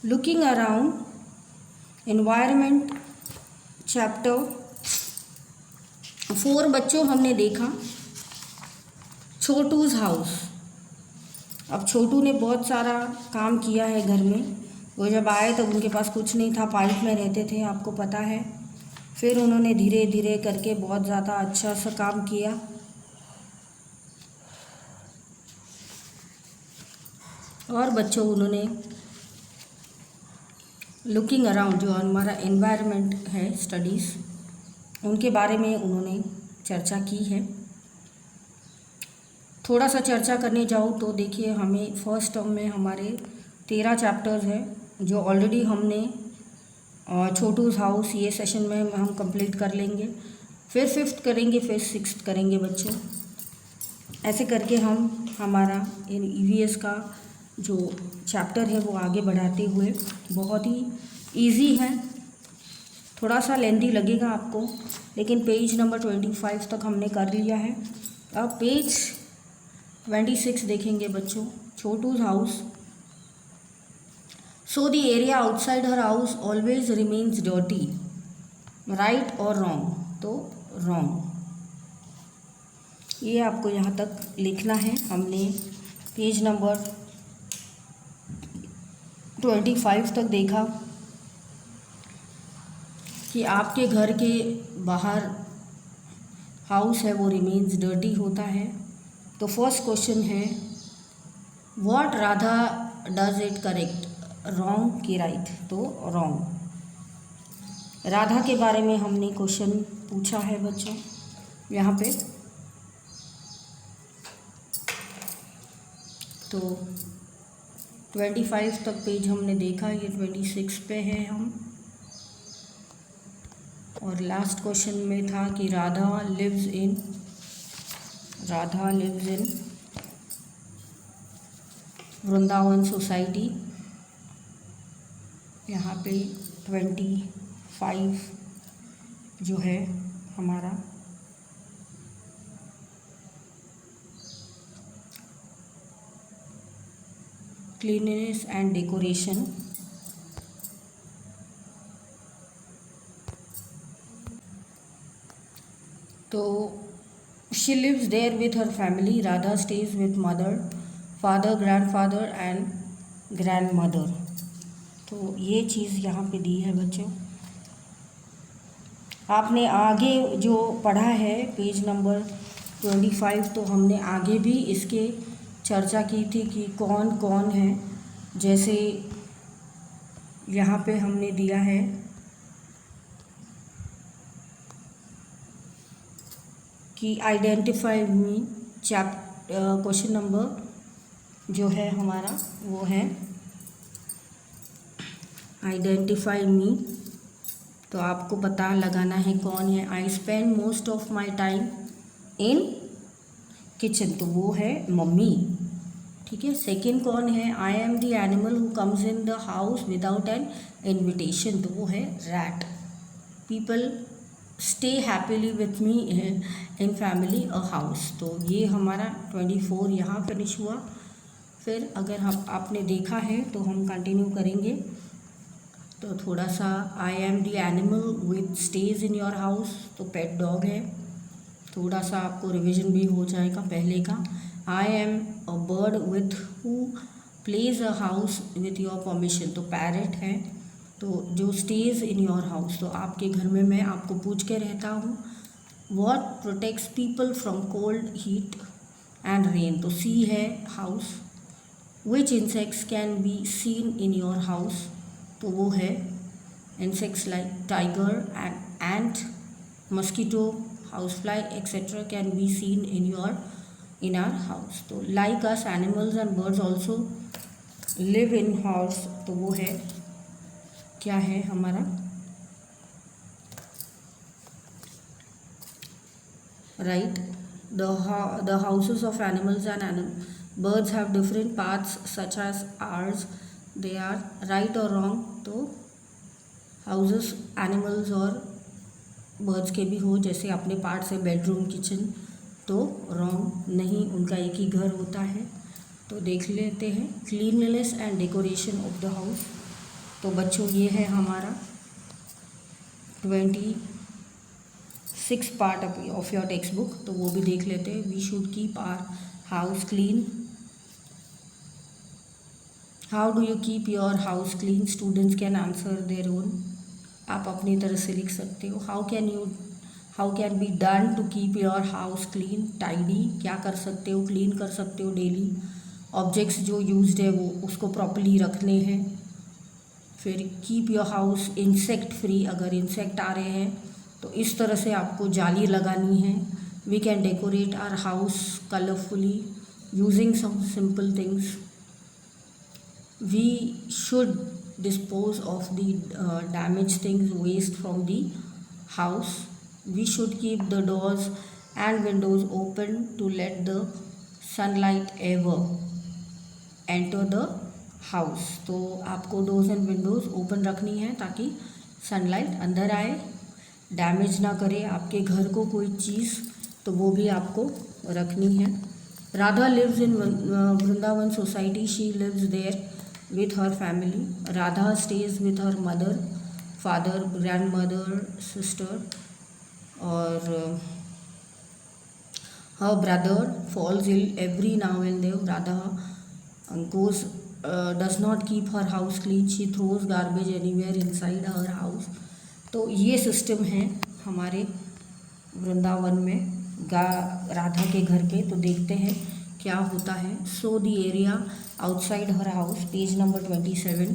Looking around environment chapter 4 बच्चों हमने देखा छोटूज़ हाउस। अब छोटू ने बहुत सारा काम किया है घर में। वो जब आए तब उनके पास कुछ नहीं था, पाइप में रहते थे, आपको पता है। फिर उन्होंने धीरे धीरे करके बहुत ज़्यादा अच्छा सा काम किया। और बच्चों उन्होंने लुकिंग अराउंड, जो हमारा एनवायरनमेंट है स्टडीज़, उनके बारे में उन्होंने चर्चा की है। थोड़ा सा चर्चा करने जाऊँ तो देखिए, हमें फर्स्ट टर्म में हमारे 13 चैप्टर्स हैं जो ऑलरेडी हमने छोटूज़ हाउस ये सेशन में हम कंप्लीट कर लेंगे। फिर 5th करेंगे, फिर 6th करेंगे बच्चों। ऐसे करके हम हमारा इन EVS का जो चैप्टर है वो आगे बढ़ाते हुए, बहुत ही इजी है, थोड़ा सा लेंथी लगेगा आपको, लेकिन पेज नंबर 25 तक हमने कर लिया है। अब पेज 26 देखेंगे बच्चों, Chhotu's house. So the area outside her house always remains dirty, right और रॉन्ग? तो रॉन्ग। ये आपको यहाँ तक लिखना है। हमने पेज नंबर 25 तक देखा कि आपके घर के बाहर हाउस है वो रिमेन्स डर्टी होता है। तो फर्स्ट क्वेश्चन है, what Radha does it correct, wrong कि राइट? तो रॉन्ग। राधा के बारे में हमने क्वेश्चन पूछा है बच्चों यहाँ पे। तो 25 तक पेज हमने देखा, ये 26 पे है हम। और लास्ट क्वेश्चन में था कि Radha lives in Vrindavan society. यहाँ पे 25 जो है हमारा क्लीननेस एंड डेकोरेशन। तो she lives there with her family, Radha stays with mother, father, grandfather and grand mother. तो ये चीज़ यहाँ पे दी है बच्चों। आपने आगे जो पढ़ा है पेज नंबर 25, तो हमने आगे भी इसके चर्चा की थी कि कौन कौन है। जैसे यहाँ पे हमने दिया है कि आइडेंटिफाई मी, क्वेश्चन नंबर जो है हमारा वो है आइडेंटिफाई मी। तो आपको पता लगाना है कौन है। I spend most of my time in kitchen, तो वो है मम्मी। ठीक है। सेकंड कौन है? I am the animal who comes in the house without an invitation, तो वो है rat. People stay happily with me in family a house. तो ये हमारा 24 यहाँ फिनिश हुआ। फिर अगर हम आपने देखा है तो हम कंटिन्यू करेंगे। तो थोड़ा सा, I am the animal with stage in your house, तो पेट डॉग है। थोड़ा सा आपको रिवीजन भी हो जाएगा पहले का। I am a bird with who plays a house with your permission, तो पैरट है। तो जो स्टेज इन योर हाउस, तो आपके घर में मैं आपको पूछ के रहता हूँ। What protects people from cold, heat and rain, तो सी है house. Which insects can be seen in your house, तो वो है insects like tiger and mosquito, house fly etcetera can be seen in our house. तो like us animals and birds also live in house, तो वो है क्या है हमारा right. The houses of animals and birds have different parts such as hours, they are right और wrong? तो houses animals और बर्ड्स के भी हो जैसे अपने पार्ट से बेडरूम, किचन, तो रॉन्ग नहीं, उनका एक ही घर होता है। तो देख लेते हैं cleanliness and decoration of the house. तो बच्चों ये है हमारा 26 part of your text book, तो वो भी देख लेते हैं। We should keep our house clean. How do you keep your house clean? Students can answer their own. आप अपनी तरह से लिख सकते हो। How can be done to keep your house clean? Tidy, क्या कर सकते हो? क्लीन कर सकते हो डेली। ऑब्जेक्ट्स जो यूज्ड है वो उसको प्रॉपर्ली रखने हैं। फिर keep your house insect free, अगर इंसेक्ट आ रहे हैं तो इस तरह से आपको जाली लगानी है। We can decorate our house colourfully using some simple things. We should dispose of the damaged things, waste from the house. We should keep the doors and windows open to let the sunlight ever enter the house. तो आपको doors and Windows open रखनी है ताकि sunlight अंदर आए, damage ना करे आपके घर को कोई चीज़, तो वो भी आपको रखनी है। Radha lives in Vrindavan society. She lives there with her family. Radha stays with her mother, father, grandmother, sister, or her brother falls ill every now and then. Radha does not keep her house clean. She throws garbage anywhere inside her house. तो ये system है हमारे वृंदावन में राधा के घर पे। तो देखते हैं क्या होता है। सो the area outside her house, page number 27,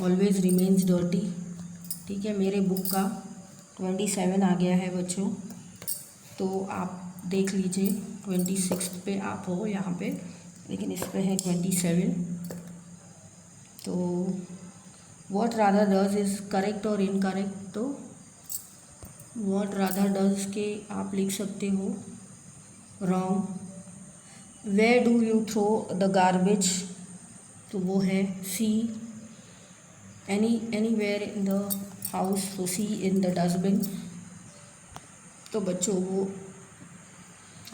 always remains dirty. ठीक है, मेरे बुक का 27 आ गया है बच्चों, तो आप देख लीजिए। 26 पे आप हो यहाँ पे, लेकिन इस पे है 27। तो what Radha does is correct और इनकरेक्ट। तो व्हाट राधा डज के आप लिख सकते हो wrong. Where do you throw the garbage, तो वो है C. Anywhere in the house, तो सी इन द डस्टबिन। तो बच्चों वो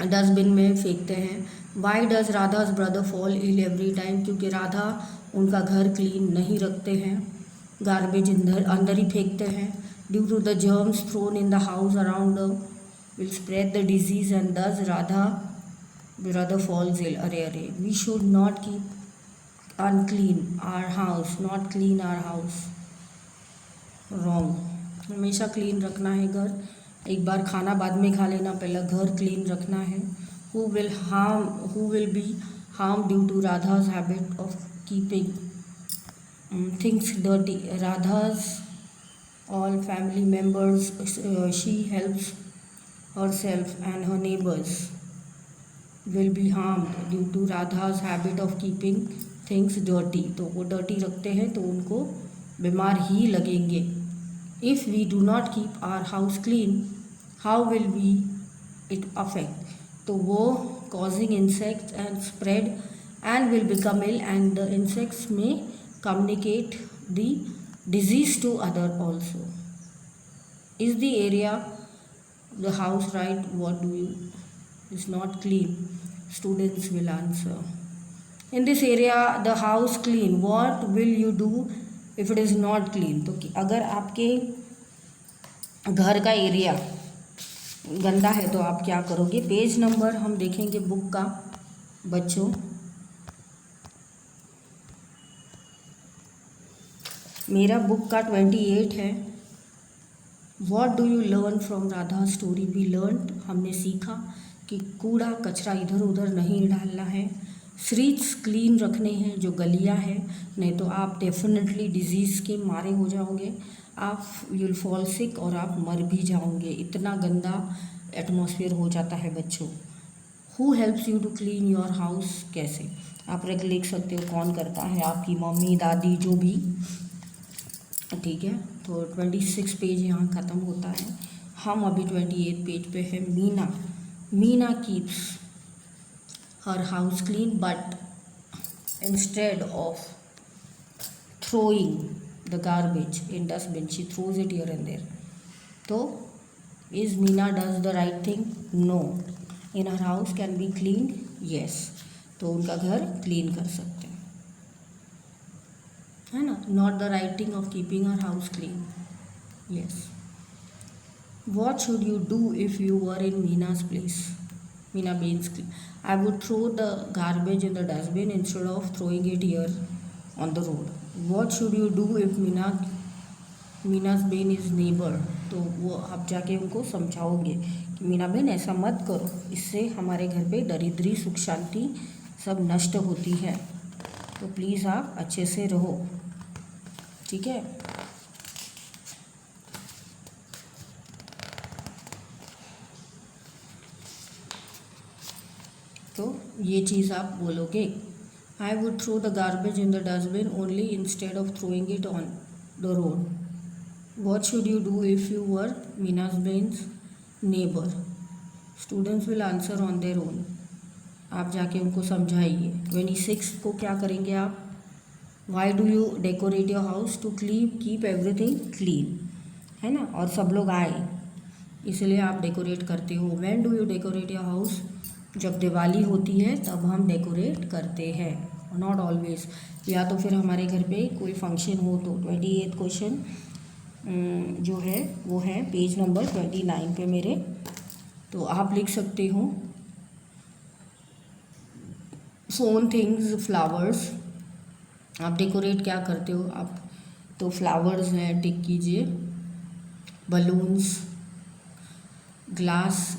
डस्टबिन में फेंकते हैं। Why does Radha's brother fall ill every time, क्योंकि राधा उनका घर क्लीन नहीं रखते हैं, गार्बेज अंदर ही फेंकते हैं। Due to the germs thrown in the house around will spread the disease and thus Radha brother falls ill. अरे we should not keep unclean our house, not clean our house, wrong. हमेशा clean रखना है घर। एक बार खाना बाद में खा लेना, पहले घर क्लीन रखना है। Who will be harm due to Radha's habit of keeping things dirty. Radha's all family members, she helps herself and her neighbors will be harmed due to Radha's habit of keeping things dirty. तो वो dirty रखते हैं तो उनको बीमार ही लगेंगे। If we do not keep our house clean, how will we it affect? तो वो causing insects and spread and will become ill, and the insects may communicate the disease to other also. Is the area the house right? What do you is not clean? Students will answer. In this area the house clean. What will you do if it is not clean? तो अगर आपके घर का area गंदा है तो आप क्या करोगे। पेज नंबर हम देखेंगे बुक का बच्चों। मेरा बुक का 28 है। What do you learn from Radha story? We learn, हमने सीखा कि कूड़ा कचरा इधर उधर नहीं डालना है, स्ट्रीट्स क्लीन रखने हैं जो गलियां हैं, नहीं तो आप डेफिनेटली डिजीज़ के मारे हो जाओगे, आप यूल फॉल सिक और आप मर भी जाओगे। इतना गंदा एटमॉस्फेयर हो जाता है बच्चों। Who helps you to clean your house? कैसे आप लिख सकते हो कौन करता है, आपकी मम्मी दादी जो भी। ठीक है, तो 26 पेज यहाँ ख़त्म होता है। हम अभी 28 पेज पे है। Meena keeps her house clean but instead of throwing the garbage in dustbin, she throws it here and there. तो is Meena does the right thing? No. In her house can be cleaned? Yes. तो उनका घर clean कर सकते हैं। है ना, not the writing of keeping our house clean. Yes, what should you do if you were in Meena's place? Meena Bain's I would throw the garbage in the dustbin instead of throwing it here on the road. What should you do if Meena's Bain is neighbor? तो वो आप जाके उनको समझाओगे कि मीना बहन ऐसा मत करो, इससे हमारे घर पे दरिद्री सुख शांति सब नष्ट होती है, तो प्लीज़ आप अच्छे से रहो, ठीक है। तो ये चीज़ आप बोलोगे। I would throw the garbage in the dustbin only instead of throwing it on the road. What should you do if you were Meena's Ben's neighbour? Students will answer on their own. आप जाके उनको समझाइए। 26 को क्या करेंगे आप? Why do you decorate your house? To keep everything clean, है ना, और सब लोग आए इसलिए आप डेकोरेट करते हो। When do you decorate your house? जब दिवाली होती है तब हम डेकोरेट करते हैं, नॉट ऑलवेज, या तो फिर हमारे घर पे कोई फंक्शन हो तो। 28 क्वेश्चन जो है वो है पेज नंबर 29 पे मेरे, तो आप लिख सकते हो फोन थिंग्स फ्लावर्स। आप डेकोरेट क्या करते हो आप? तो फ्लावर्स हैं, टिक कीजिए, balloons, glass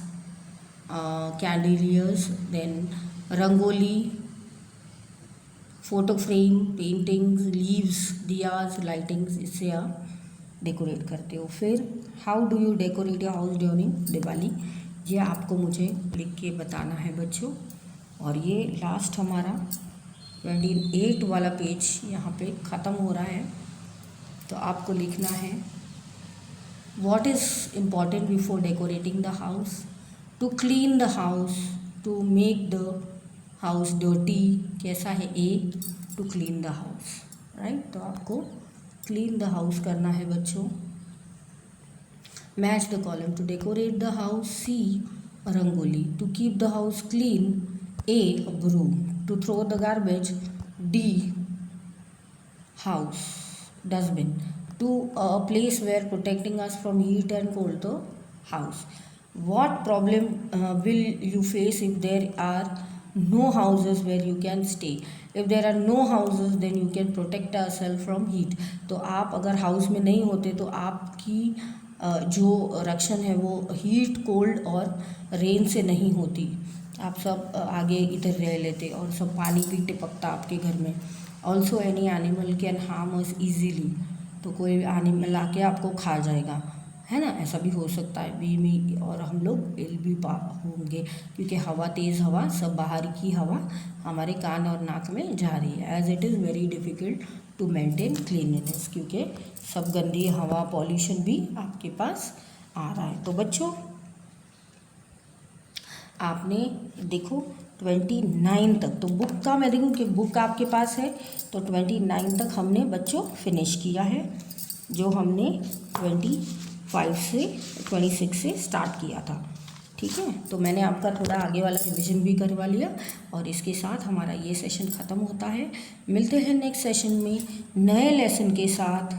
chandeliers, then rangoli, photo frame, paintings, leaves, diyas, lightings, इससे आप डेकोरेट करते हो। फिर how do you decorate your house during Diwali? ये आपको मुझे लिख के बताना है बच्चों। और ये लास्ट हमारा 28 वाला पेज यहाँ पे ख़त्म हो रहा है, तो आपको लिखना है what is important before decorating the house? To clean the house, to make the house dirty, कैसा है ए? To clean the house, right. तो आपको क्लीन द हाउस करना है बच्चों। Match the column, to decorate the house C rangoli, to keep the house clean a broom, to throw the garbage D house dustbin, to a place where protecting us from heat and cold the house. What problem will you face if there are no houses where you can stay? If there are no houses then you can protect yourself from heat. तो आप अगर house में नहीं होते तो आपकी जो रक्षण है वो हीट, कोल्ड और रेन से नहीं होती। आप सब आगे इधर रह लेते और सब पानी भी टिपकता आपके घर में। Also any animal can harm us easily, तो कोई एनिमल आके आपको खा जाएगा, है ना, ऐसा भी हो सकता है भी और हम लोग इल भी होंगे क्योंकि हवा, तेज़ हवा, सब बाहर की हवा हमारे कान और नाक में जा रही है। As it is very difficult to maintain cleanliness, क्योंकि सब गंदी हवा, पॉल्यूशन भी आपके पास आ रहा है। तो बच्चों आपने देखो 29 तक, तो बुक का मैं देखूँ कि बुक आपके पास है, तो 29 तक हमने बच्चों फिनिश किया है, जो हमने 26 से स्टार्ट किया था, ठीक है। तो मैंने आपका थोड़ा आगे वाला रिवीजन भी करवा लिया और इसके साथ हमारा ये सेशन ख़त्म होता है। मिलते हैं नेक्स्ट सेशन में नए लेसन के साथ,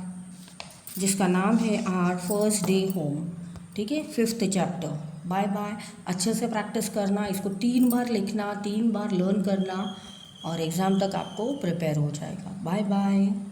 जिसका नाम है आवर फर्स्ट डे होम, ठीक है, 5th चैप्टर। Bye bye. अच्छे से प्रैक्टिस करना, इसको 3 बार लिखना, 3 बार लर्न करना और एग्ज़ाम तक आपको प्रिपेयर हो जाएगा। Bye bye.